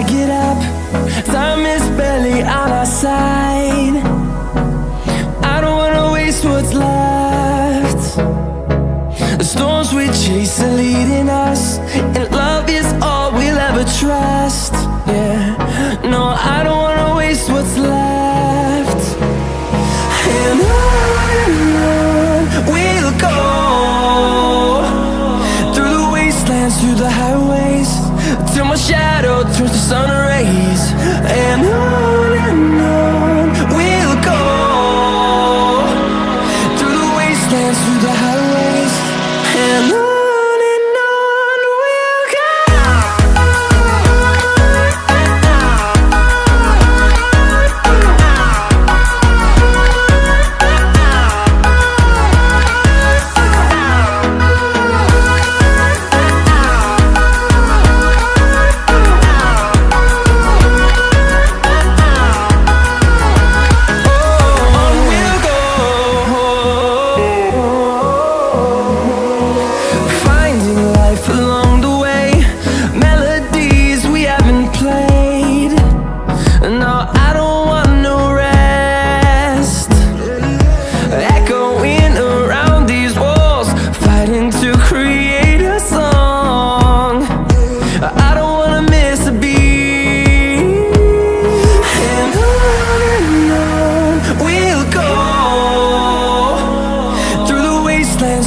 I get up. Time is barely on our side. I don't wanna waste what's left. The storms we chase are leading us, and love is all we'll ever trust. Yeah, no, I don't wanna waste what's left. And on we'll go, through the wastelands, through the highways, till my shadow turns to sun rays. And on we'll go, through the wastelands, through the highways, and on.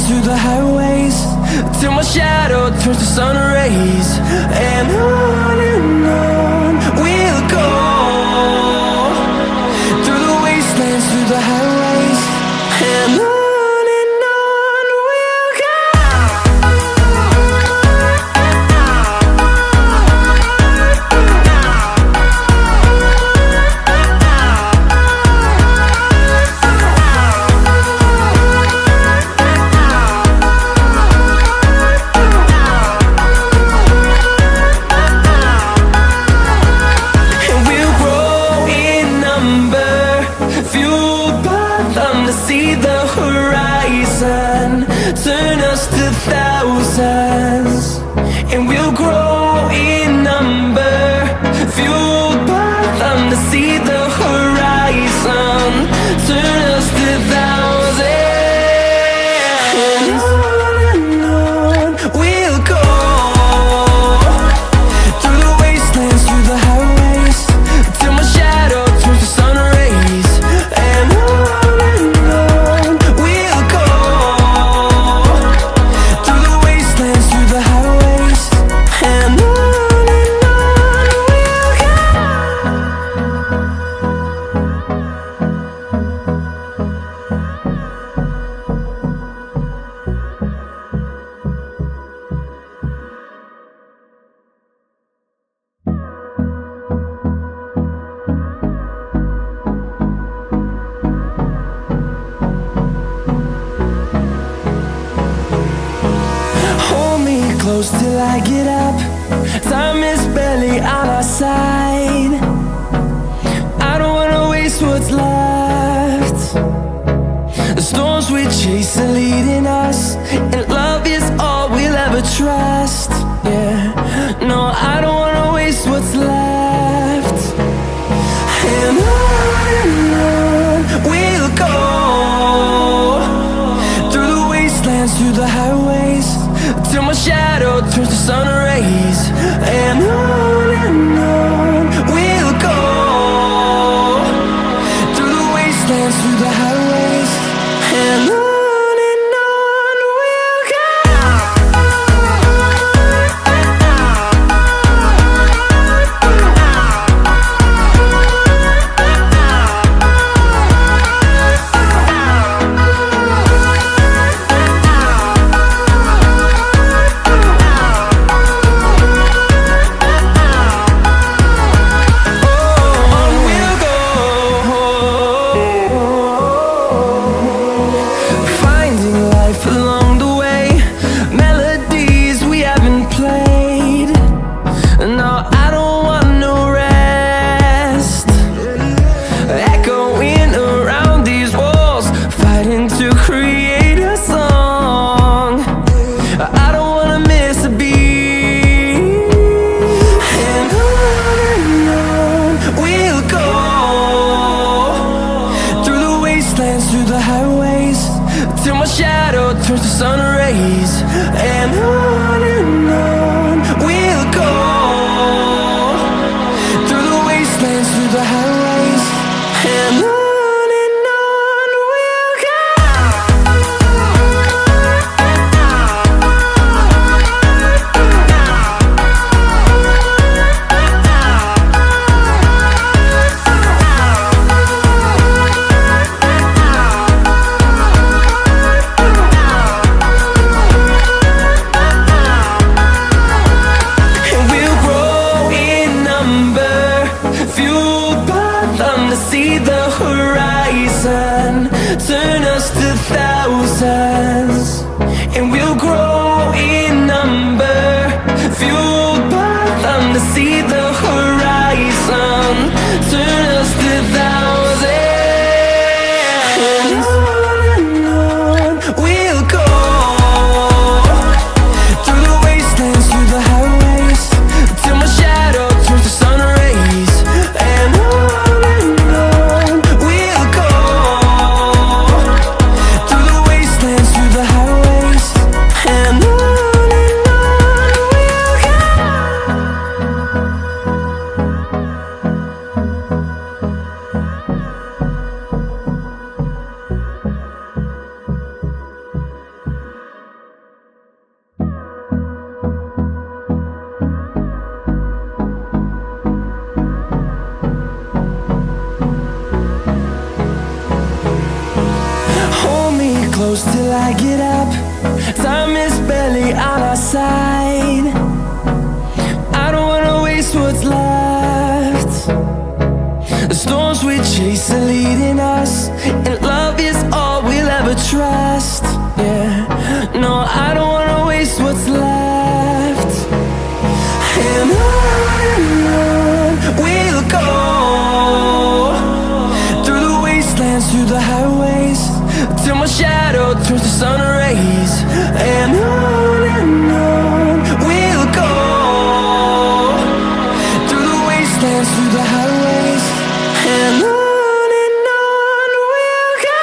Through the highways, till my shadow turns to sun rays. And on we'll go, through the wastelands, through the highways, and on. See the horizon turn us to thousands, and we'll grow in number, fueled by them. To see the horizon turn us to thousands, and on we'll go, through the wastelands, through the highways, till my shadow turns to sun rays. And on close till I get up. Time is barely on our side. I don't wanna waste what's left. The storms we chase are leading us, and love is all we'll ever trust. Yeah, no, I don't wanna waste what's left. And on we'll go, through the wastelands, through the highways, till my shadow turns to sun rays. And on we'll go, through the wastelands, through the highways, and on. on we'll go, through the wastelands, through the highways, and on we'll go. See the horizon turn us to thousands, and we'll grow in number, fueled by them to see the horizon turn us to thousands, and on we'll go, through the wastelands, through the highways, till my shadow turns to sun rays, and on close till I get up. Time is barely on our side. I don't wanna waste what's left. The storms we chase are leading us, and love is all we'll ever trust. Yeah, no, I don't wanna waste what's left. And on we'll go, through the wastelands, through the highways, till my shadow turns to sun rays, and on we'll go, through the wastelands, through the highways, and on we'll go.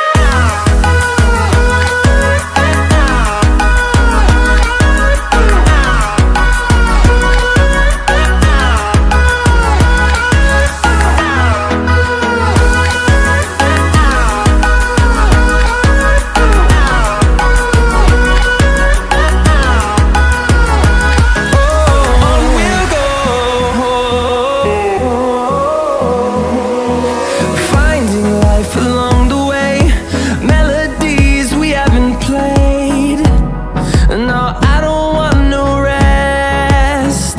Along the way, melodies we haven't played. No, I don't want no rest.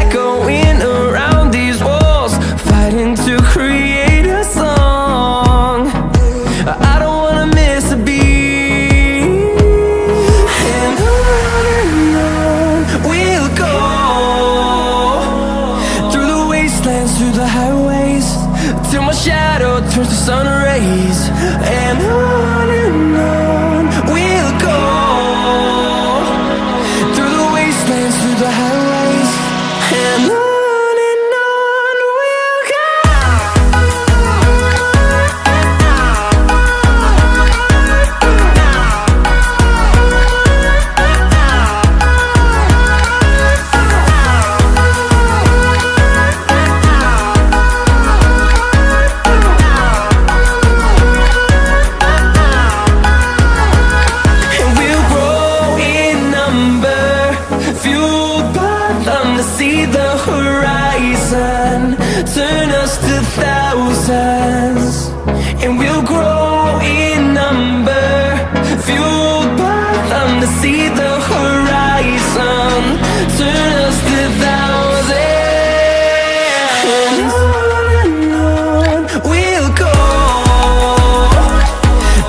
Echoing around these walls, fighting to create a song. I don't wanna miss a beat. And on we'll go, through the wastelands, through the highways, till my shadow turns to sun rays, and on we'll go, through the wastelands, through the highways, and on we'll go. See the horizon turn us to thousands, and we'll grow in number, fueled by them to see the horizon turn us to thousands, and on we'll go,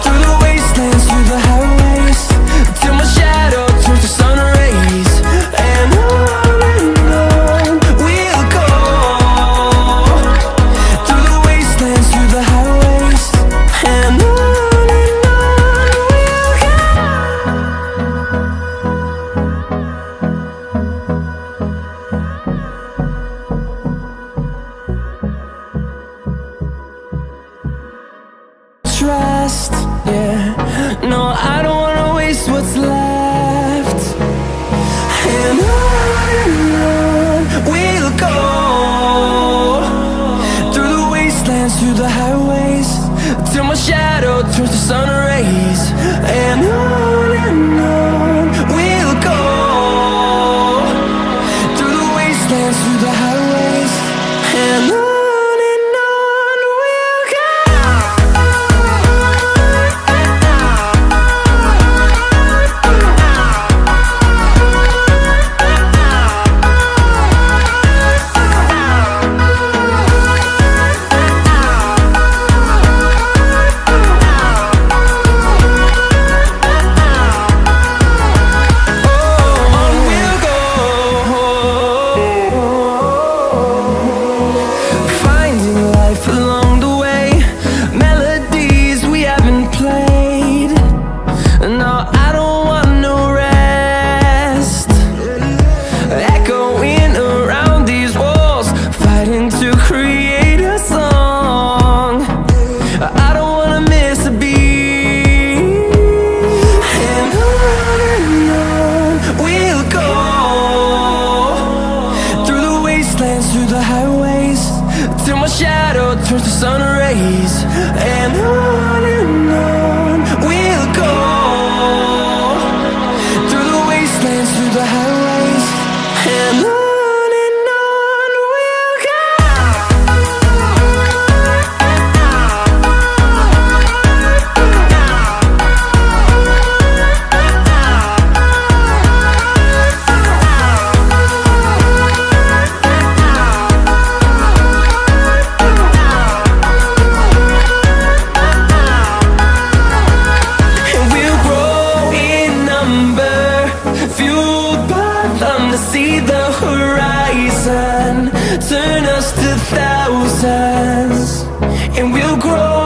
through the wastelands, through the highways, till my shadow turns to sun rays, and on we'll go, through the wastelands, through the through the highways, till my shadow turns to sun rays. And on we'll go, through the wastelands, through the highways. And on we'll go. Along the way, melodies we haven't played. No, I don't want no rest. Echoing around these walls, fighting to create a song. I don't wanna miss a beat. And on we'll go, through the wastelands, through the highways, till my shadow turns to sun rays. And on we'll go, through the wastelands, through the highways. And on we'll go. Fueled by them to see the horizon, turn us to thousands, and we'll grow